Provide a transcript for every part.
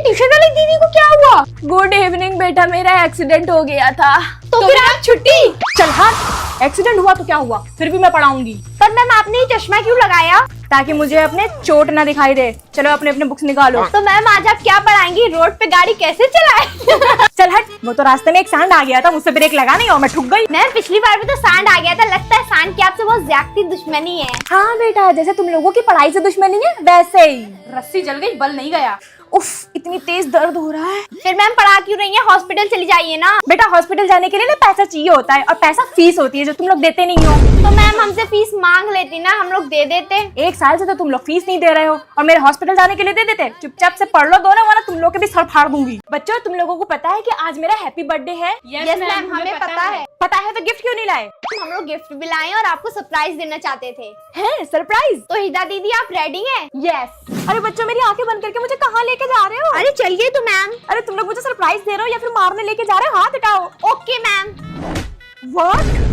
Tuition वाली दीदी को क्या हुआ? गुड इवनिंग बेटा, मेरा एक्सीडेंट हो गया था। तो फिर आज छुट्टी? चल हाँ, एक्सीडेंट हुआ तो क्या हुआ, फिर भी मैं पढ़ाऊंगी। पर मैम आपने ये चश्मा क्यों लगाया? ताकि मुझे अपने चोट ना दिखाई दे। चलो अपने अपने बुक्स निकालो। तो मैम आज आप क्या पढ़ाएंगी? रोड पे गाड़ी कैसे चलाए? चल हट, वो तो रास्ते में एक सांड आ गया था, मुझसे ब्रेक लगा नहीं और मैं ठुक गई। मैम पिछली बार भी तो सांड आ गया था, लगता है सांड की आपसे बहुत ज्यादती दुश्मनी है। हाँ बेटा, जैसे तुम लोगों की पढ़ाई से दुश्मनी है वैसे ही। रस्सी जल गई, बल नहीं गया। उफ, इतनी तेज दर्द हो रहा है। फिर मैम पढ़ा क्यों रही है? हॉस्पिटल चली जाइए ना। बेटा हॉस्पिटल जाने के लिए ना पैसा चाहिए होता है, और पैसा फीस होती है जो तुम लोग देते नहीं हो। तो मैम हमसे फीस मांग लेती ना, हम लोग दे देते। एक साल से तो तुम लोग फीस नहीं दे रहे हो और मेरे हॉस्पिटल जाने के लिए दे देते। चुपचाप से पढ़ लो दोनों, वरना तुम लोग के भी सर फाड़ दूंगी। बच्चों, तुम लोगों को पता है कि आज मेरा हैप्पी बर्थडे है? यस मैम, हमें पता है। पता है तो गिफ्ट क्यों नहीं लाए? हम लोग गिफ्ट भी लाए और आपको सरप्राइज देना चाहते थे। हैं सरप्राइज? तो हिदा दीदी आप रेडी हैं? यस। अरे बच्चों, मेरी आंखें बंद करके मुझे कहाँ लेके जा रहे हो? अरे चलिए तो मैम। अरे तुम लोग मुझे सरप्राइज दे रहे हो या फिर मारने लेके जा रहे हो? हाथ हटाओ। Okay ma'am. व्हाट?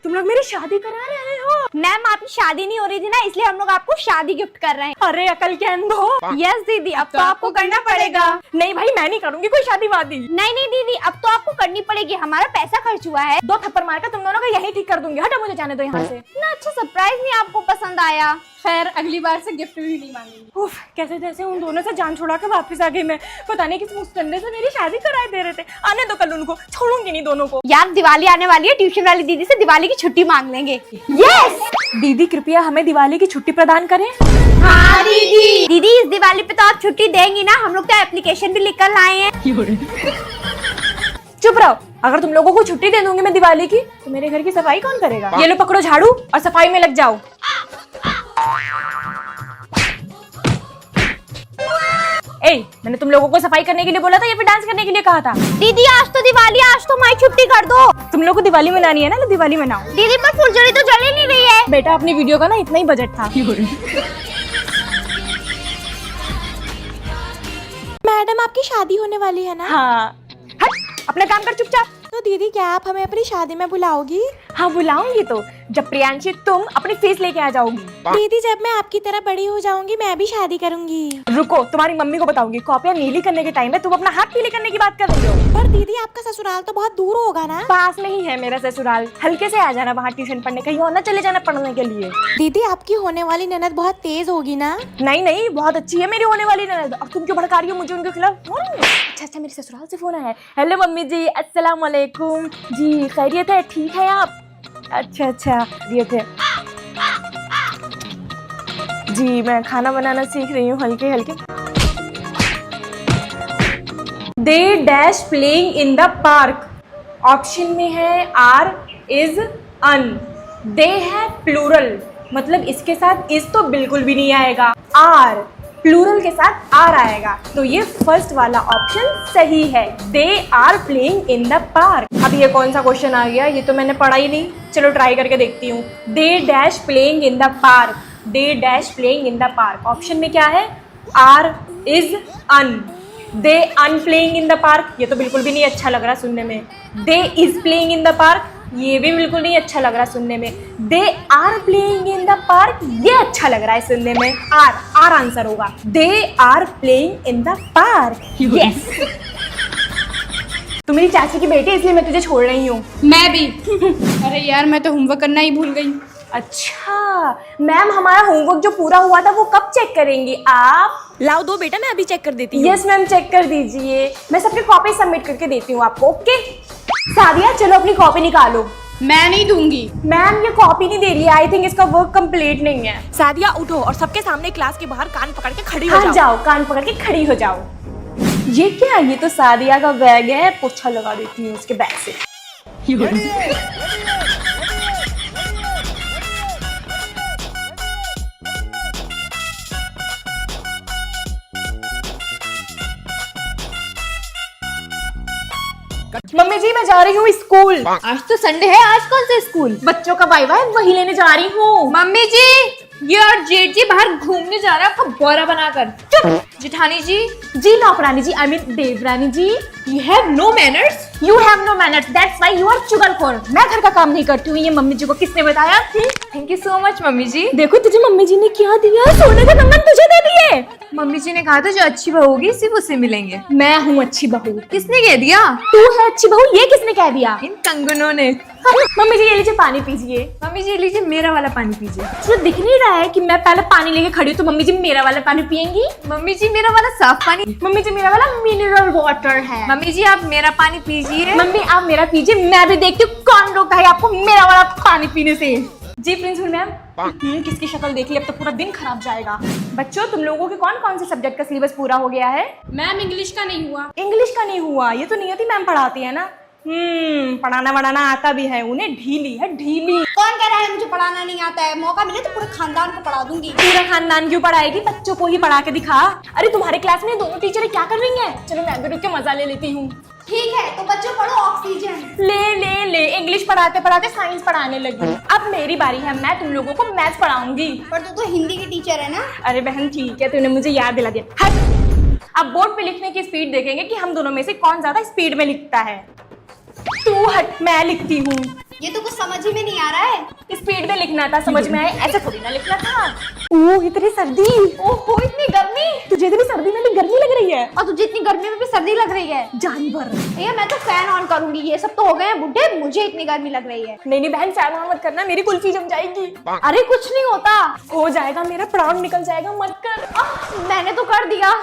तुम लोग मेरी शादी करा रहे हो? मैम आपकी शादी नहीं हो रही थी ना, इसलिए हम लोग आपको शादी गिफ्ट कर रहे हैं। अरे अकल के अंधो। यस दीदी, अब तो आपको करना पड़ेगा। नहीं भाई, मैं नहीं करूंगी कोई शादी वादी। नहीं नहीं दीदी, अब तो आपको करनी पड़ेगी, हमारा पैसा खर्च हुआ है। 2 थप्पड़ मारकर तुम दोनों का यही ठीक कर दूंगी। हटो, मुझे जाने दो यहाँ से। इतना अच्छा सरप्राइज नहीं आपको पसंद आया? खैर अगली बार से गिफ्ट भी नहीं मांगेंगी। उफ, कैसे जैसे उन दोनों से जान छुड़ा के वापस आ गई मैं। पता नहीं किस मुस्तंडे से मेरी शादी कराए दे रहे थे। आने दो कल उनको, छोड़ूंगी नहीं दोनों को। यार दिवाली आने वाली है, ट्यूशन वाली दीदी से दिवाली की छुट्टी मांग लेंगे। यस दीदी, कृपया हमें दिवाली की छुट्टी प्रदान करें। हाँ दीदी। दीदी इस दिवाली पे तो आप छुट्टी देंगी ना? हम लोग तो एप्लीकेशन भी लिख कर लाए हैं। चुप रहो, अगर तुम लोगों को छुट्टी दे दूंगी मैं दिवाली की, तो मेरे घर की सफाई कौन करेगा? ये लो पकड़ो झाड़ू और सफाई में लग जाओ। ए, मैंने तुम लोगों को सफाई करने के लिए बोला था या फिर डांस करने के लिए कहा था? दीदी आज तो दिवाली, आज तो हमारी छुट्टी कर दो। तुम लोग को दिवाली मनानी है ना, तो दिवाली मनाओ। दीदी पर फुलझड़ी तो जल ही नहीं रही है। बेटा अपनी वीडियो का ना इतना ही बजट था। मैडम आपकी शादी होने वाली है ना? हाँ, हट, अपना काम कर चुपचाप। तो दीदी क्या आप हमें अपनी शादी में बुलाओगी? हाँ बुलाऊंगी, तो जब प्रियांशी तुम अपनी फीस लेके आ जाओगी। दीदी जब मैं आपकी तरह बड़ी हो जाऊंगी मैं भी शादी करूंगी। रुको, तुम्हारी मम्मी को बताऊंगी। कॉपियां नीली करने के टाइम में तुम अपना हाथ पीले करने की बात कर रही हो। पर दीदी आपका ससुराल तो बहुत दूर होगा ना? पास में ही है मेरा ससुराल, हल्के से आ जाना वहाँ ट्यूशन पढ़ने, कहीं और ना चले जाना पढ़ने के लिए। दीदी आपकी होने वाली ननद बहुत तेज होगी ना? नहीं नहीं, बहुत अच्छी है मेरी होने वाली ननद। अब तुम क्यों भड़का रही हो मुझे उनके खिलाफ? अच्छा, मेरे ससुराल से फोन आया है। हेलो मम्मी जी, अस्सलाम वालेकुम जी, खैरियत है? ठीक है आप? अच्छा, खैरियत है जी। मैं खाना बनाना सीख रही हूँ हल्के हल्के। दे dash playing in the park, option में है आर इज अन। दे है प्लूरल, मतलब इसके साथ इस तो बिल्कुल भी नहीं आएगा। आर प्लूरल के साथ आर आएगा, तो ये फर्स्ट वाला ऑप्शन सही है। They are playing in the park. अब ये कौन सा क्वेश्चन आ गया? ये तो मैंने पढ़ा ही नहीं। चलो ट्राई करके देखती हूँ। They dash playing in the park, they dash playing in the park, option में क्या है? Are is an. They an playing in the park, ये तो बिल्कुल भी नहीं अच्छा लग रहा सुनने में। They is playing in the park, ये भी बिल्कुल नहीं अच्छा लग रहा सुनने में। They are playing in the park, ये अच्छा लग रहा है सुनने में। आर आंसर होगा। They are playing in the park. Yes. तू मेरी चाची की बेटी, इसलिए मैं तुझे छोड़ रही हूँ। मैं भी। अरे यार मैं तो होमवर्क करना ही भूल गई। अच्छा मैम, हमारा होमवर्क जो पूरा हुआ था वो कब चेक करेंगी आप? लाओ दो बेटा, मैं अभी चेक कर देती हूँ। यस मैम, चेक कर दीजिए। मैं सबकी कॉपी सबमिट करके देती हूँ आपको। ओके सादिया, चलो अपनी कॉपी निकालो। मैं नहीं दूंगी। मैम ये कॉपी नहीं दे रही है, आई थिंक इसका वर्क कंप्लीट नहीं है। सादिया उठो और सबके सामने क्लास के बाहर कान पकड़ के खड़ी हो हाँ जाओ, कान पकड़ के खड़ी हो जाओ। ये क्या? ये तो सादिया का बैग है, पोछा लगा देती हूँ उसके बैग से। मम्मी जी मैं जा रही हूँ स्कूल। आज तो संडे है, आज कौन सा स्कूल? बच्चों का वाइवा है, वही लेने जा रही हूँ। मम्मी जी ये और जेठ जी बाहर घूमने जा रहा है, आपका बोरा बनाकर। चुप। जेठानी जी। जी नौकरानी जी, आई मीन देवरानी जी। You have no manners? You have no manners, that's why you are चुगलखोर। मैं घर का काम नहीं करती हूँ, ये मम्मी जी को किसने बताया? Thank you so much mummy जी। देखो तुझे मम्मी जी ने क्या दिया, सोने के कंगन तुझे दे दिए। मम्मी जी ने कहा था जो अच्छी बहू होगी सिर्फ उससे मिलेंगे। मैं हूँ अच्छी बहू। किसने कह दिया? तू है अच्छी बहू, ये किसने कह दिया? इन कंगनों ने। मम्मी जी ये लीजिए पानी पीजिए। मम्मी जी लीजिए मेरा वाला पानी पीजिए। तो दिख नहीं रहा है कि मैं पहले पानी लेके खड़ी हूँ तो मम्मी जी मेरा वाला पानी पियेंगी? मम्मी जी मेरा वाला साफ पानी। मम्मी जी मेरा वाला मिनरल वाटर है। मम्मी जी आप मेरा पानी पीजिए। मम्मी आप मेरा पीजिए, मैं भी देखती हूँ कौन रोकता है आपको मेरा वाला पानी पीने से। जी प्रिंसिपल मैम। किसकी शक्ल देख ली, अब तो पूरा दिन खराब जाएगा। बच्चों तुम लोगों के कौन कौन से सब्जेक्ट का सिलेबस पूरा हो गया है? मैम इंग्लिश का नहीं हुआ। इंग्लिश का नहीं हुआ, ये तो नियति मैम पढ़ाती है ना। पढ़ाना वढ़ाना आता भी है उन्हें, ढीली है ढीली। कौन कह रहा है मुझे पढ़ाना नहीं आता है? मौका मिले तो पूरे खानदान को पढ़ा दूंगी। पूरा खानदान क्यों पढ़ाएगी, बच्चों को ही पढ़ा के दिखा। अरे तुम्हारे क्लास में दोनों टीचर क्या कर रही हैं? चलो मैं भी रुक के मजा ले लेती हूँ। ठीक है तो बच्चों पढ़ो ऑक्सीजन। ले इंग्लिश पढ़ाते पढ़ाते साइंस पढ़ाने लगी। अब मेरी बारी है, मैं तुम लोगों को मैथ्स पढ़ाऊंगी। पर तू तो हिंदी की टीचर है ना। अरे बहन ठीक है, तूने मुझे याद दिला दिया। हट। अब बोर्ड पे लिखने की स्पीड देखेंगे कि हम दोनों में से कौन ज्यादा स्पीड में लिखता है। तू हट, मैं लिखती हूँ। ये तो कुछ समझ ही में नहीं आ रहा है। स्पीड में लिखना था, समझ में आए, ऐसे थोड़ी ना लिखना था। ओह इतनी सर्दी, ओहो इतनी गर्मी। तुझे इतनी सर्दी में भी गर्मी लग रही है? और तुझे इतनी गर्मी में भी सर्दी लग रही है? जानवर। भैया मैं तो फैन ऑन करूंगी, ये सब तो हो गए हैं बुढ़े, मुझे इतनी गर्मी लग रही है। नहीं बहन फैन ऑन मत करना, मेरी कुल्फी जम जाएगी। अरे कुछ नहीं होता। हो जाएगा, मेरा प्राण निकल जाएगा, मत कर। मैंने तो कर दिया।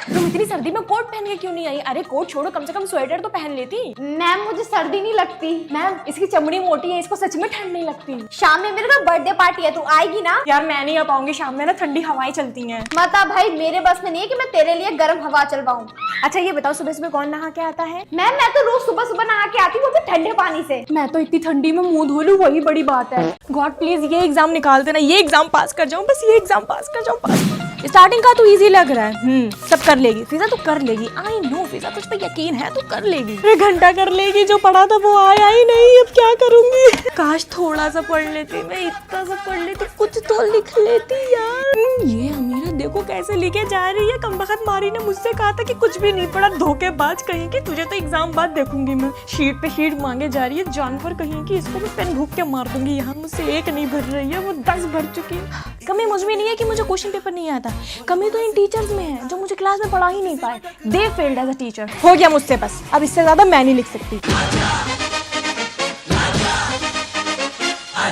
तुम इतनी सर्दी में कोट पहन के क्यों नहीं आई? अरे कोट छोड़ो, कम से कम स्वेटर तो पहन लेती। मैम मुझे सर्दी नहीं लगती। मैम इसकी चमड़ी मोटी है, इसको सच में ठंड नहीं लगती। शाम में मेरे घर बर्थडे पार्टी है, तू आएगी ना? यार मैं नहीं आ पाऊंगी, शाम में ना ठंडी हवाएं चलती हैं। माता भाई मेरे बस में नहीं है कि मैं तेरे लिए गर्म हवा चलवाऊं। अच्छा ये बताओ सुबह सुबह कौन नहा के आता है? मैम मैं तो रोज सुबह सुबह नहा के आती हूँ, वो भी ठंडे पानी से। मैं तो इतनी ठंडी में मुंह धो लूं वही बड़ी बात है। गॉड प्लीज ये एग्जाम निकाल देना, ये एग्जाम पास कर जाऊं, बस ये एग्जाम पास कर जाऊं। पास स्टार्टिंग का तो इजी लग रहा है। सब कर लेगी फिजा, तो कर लेगी। आई नो फिजा, तुझ पे यकीन है, तो कर लेगी। 1 घंटा कर लेगी, जो पढ़ा था वो आया ही नहीं, अब क्या करूंगी? काश थोड़ा सा पढ़ लेती, मैं इतना सा पढ़ लेती, कुछ तो लिख लेती यार। ये अमीरा देखो कैसे लिखे जा रही है। कमबख्त मारी ने मुझसे कहा था कि कुछ भी नहीं पढ़ा, धोखेबाज कहीं की, तुझे तो एग्जाम बाद देखूंगी मैं। शीट पे शीट मांगे जा रही है, जानवर कहीं की, इसको भी पेन भूख के मार दूंगी। यहाँ मुझसे 1 नहीं भर रही है, वो 10 भर चुकी है। कमी मुझ में नहीं है कि मुझे क्वेश्चन पेपर नहीं आता, कमी तो इन टीचर्स में है जो मुझे क्लास में पढ़ा ही नहीं पाए। They failed as a teacher. हो गया मुझसे बस, अब इससे ज्यादा मैं नहीं लिख सकती।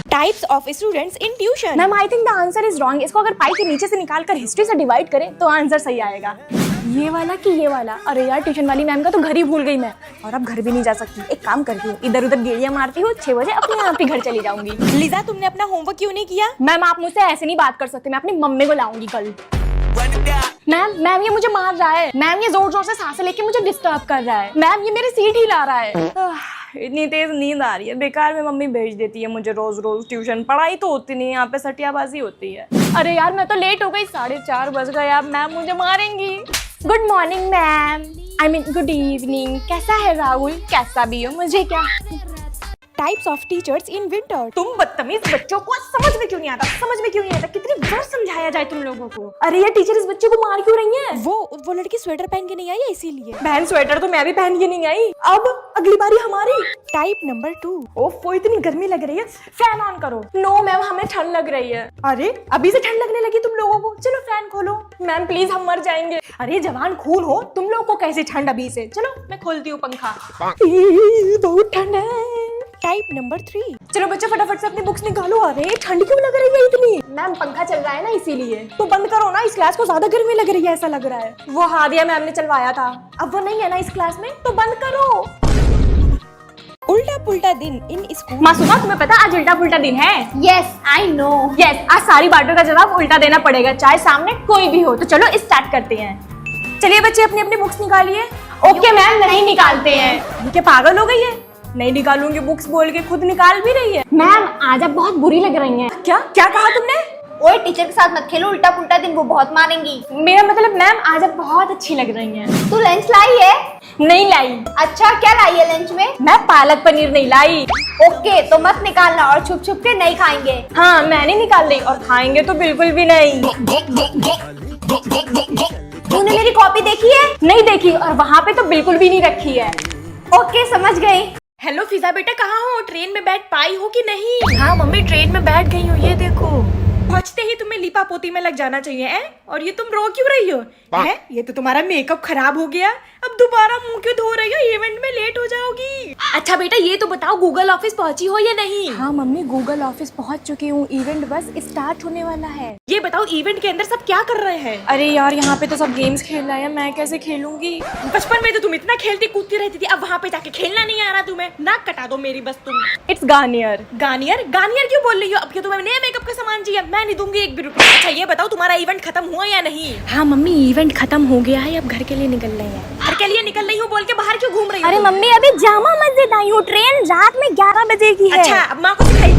Types of students in tuition. Ma'am I think the answer is wrong. इसको अगर पाई के नीचे से निकाल कर हिस्ट्री से डिवाइड करें तो आंसर सही आएगा। ये वाला कि ये वाला? अरे यार ट्यूशन वाली मैम का तो घर ही भूल गई मैं, और अब घर भी नहीं जा सकती। एक काम करती हूँ, इधर उधर गेड़ियां मारती हूँ, 6 बजे अपने आप ही घर चली जाऊंगी। लिजा तुमने अपना होमवर्क क्यों नहीं किया? मैम आप मुझसे ऐसे नहीं बात कर सकते, मैं अपनी मम्मी को लाऊंगी कल। मैम ये मुझे मार रहा है। मैम ये जोर जोर से सांसें लेके मुझे डिस्टर्ब कर रहा है। मैम ये मेरी सीट हिला रहा है। इतनी तेज नींद आ रही है, बेकार में मम्मी भेज देती है मुझे रोज रोज ट्यूशन। पढ़ाई तो होती नहीं, यहाँ पे सटियाबाजी होती है। अरे यार मैं तो लेट हो गई, 4:30 बज गए, अब मैम मुझे मारेंगी। Good morning ma'am, I mean good evening. कैसा है राहुल? कैसा भी हो, मुझे क्या। Types of teachers in winter. तुम बदतमीज बच्चों को समझ में क्यों नहीं आता? समझ में क्यों नहीं आता? कितनी बार समझाया जाए तुम लोगों को? अरे ये टीचर इस बच्चे को मार क्यों रही है? वो लड़की स्वेटर पहन के नहीं आई है इसीलिए। बहन स्वेटर तो मैं भी पहन के नहीं आई, अब अगली बारी हमारी। Type number 2। ओफो इतनी गर्मी लग रही है, फैन ऑन करो। नो मैम हमें ठंड लग रही है। अरे अभी से ठंड लगने लगी तुम लोगों को? चलो फैन खोलो। मैम प्लीज हम मर जाएंगे। अरे जवान खून हो, तुम लोग को कैसे ठंड अभी से? चलो मैं खोलती हूँ पंखा। बहुत ठंड है। Type number 3। चलो बच्चों फटाफट से अपनी बुक्स निकालो। अरे ठंड क्यों लग रही है इतनी? मैम पंखा चल रहा है ना इसीलिए। तो बंद करो ना, इस क्लास को ज्यादा गर्मी लग रही है ऐसा लग रहा है। वो हादिया मैम ने चलवाया था, अब वो नहीं है ना इस क्लास में, तो बंद करो। उल्टा पुल्टा दिन इन स्कूल। मासूमा तुम्हें पता आज उल्टा पुल्टा दिन है? Yes I know. यस आज सारी बातों का जवाब उल्टा देना पड़ेगा, चाहे सामने कोई भी हो। तो चलो स्टार्ट करते हैं। चलिए बच्चे अपनी अपनी बुक्स निकालिए। ओके मैम नहीं निकालते हैं। क्या पागल हो गई है? नहीं निकालूंगी बुक्स बोल के खुद निकाल भी रही है। मैम आज आप बहुत बुरी लग रही हैं। क्या क्या कहा तुमने? ओए टीचर के साथ मत खेलो, उल्टा पुल्टा दिन वो बहुत मारेंगी। मेरा मतलब मैम आज आप बहुत अच्छी लग रही हैं। तू लंच लाई है? नहीं लाई। अच्छा क्या लाई है लंच में? मैं पालक पनीर नहीं लाई। ओके तो मत निकालना, और छुप छुप के नहीं खाएंगे। हाँ मैं नहीं निकाल रही, और खाएंगे तो बिल्कुल भी नहीं। तूने मेरी कॉपी देखी है? नहीं देखी, और वहाँ पे तो बिल्कुल भी नहीं रखी है। ओके समझ गई। हेलो फिजा बेटा कहाँ हो? ट्रेन में बैठ पाई हो कि नहीं? हाँ मम्मी ट्रेन में बैठ गई हूँ, ये देखो। पहुंचते ही तुम्हें लीपा पोती में लग जाना चाहिए है? और ये तुम रो क्यों रही हो है? ये तो तुम्हारा मेकअप खराब हो गया, अब दोबारा मुंह क्यों धो रही हो? इवेंट में लेट हो जाओगी। अच्छा बेटा ये तो बताओ गूगल ऑफिस पहुंची हो या नहीं? हाँ मम्मी गूगल ऑफिस पहुंच चुकी हूँ, इवेंट बस स्टार्ट होने वाला है। ये बताओ इवेंट के अंदर सब क्या कर रहे हैं? अरे यार यहाँ पे तो सब गेम्स खेल रहे हैं, मैं कैसे खेलूंगी? बचपन में तो तुम इतना खेलती कूदती रहती थी, अब वहाँ पे जाके खेलना नहीं आ रहा तुम्हें? नाक कटा दो मेरी बस तुम। It's Garnier. गार्नियर? गार्नियर क्यों बोल रही हो? अब क्या तुम्हें नया मेकअप का सामान चाहिए? मैं नहीं दूंगी एक भी रुपया। अच्छा ये बताओ तुम्हारा इवेंट खत्म हुआ या नहीं? हाँ मम्मी इवेंट खत्म हो गया है, अब घर के लिए निकल रहे हैं। घर के लिए निकल रही हूँ बोल के बाहर क्यों घूम रही हो? अरे मम्मी अभी जामा मस्जिद आई हूँ, ट्रेन रात में 11 बजे की है। अच्छा अब माँ को सिखाई